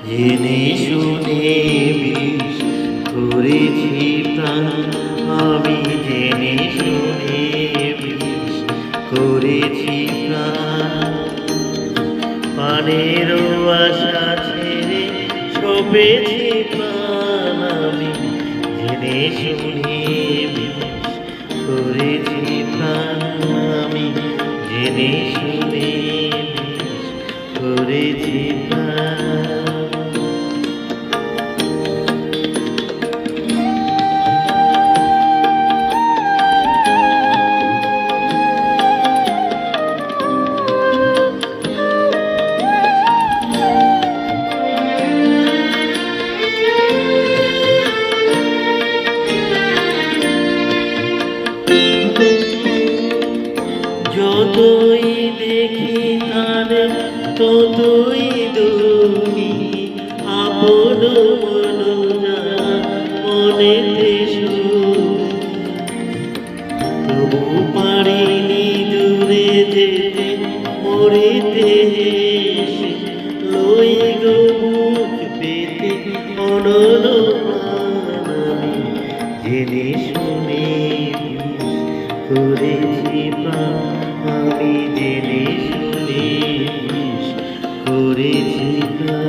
জেনে শুনে বিষ করেছি প্রাণ, আমি জেনে শুনে বিষ করেছি প্রাণ। পানের আশা ছেড়ে সপেছি প্রাণ, আমি জেনে শুনে বিষ করেছি প্রাণ, আমি জেনে শুনে বিষ করেছি প্রাণ। যতই দেখি তারে ততই দুঃখী, আপন মন মনেতে তবু পারিনি দূরে যেতে, মরিতে হেসে লই গো মুখ পেতে অনল প্রাণ, আমি জেনে শুনে করেছি প্রাণ, আমি জেনে শুনে করেছি প্রাণ।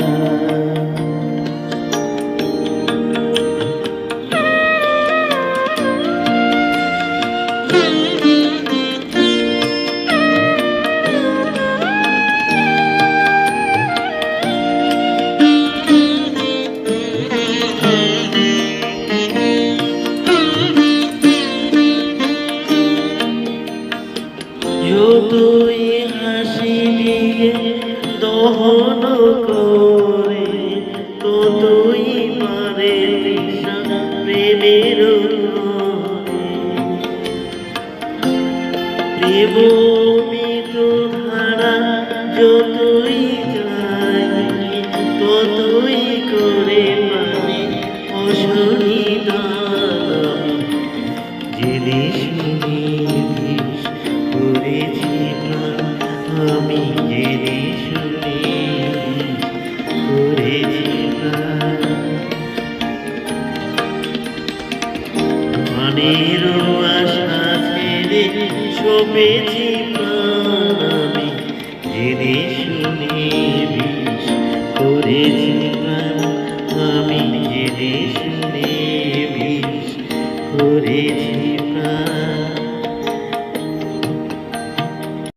যতই হাসি দিয়ে দহন করে, ততই মারে তৃষা প্রেমের প্রেম মৃত ধারা যতই যায়, ততই করে মানে অসনিদান, জেনে শুনে বিষ করেছি প্রাণ, আমি জেনে শুনে করেছি প্রাণ। মানের আশা ছেড়ে সপেছি প্রাণ, আমি জেনে শুনে বিষ করেছি প্রাণ, আমি জেনে শুনে বিষ করেছি।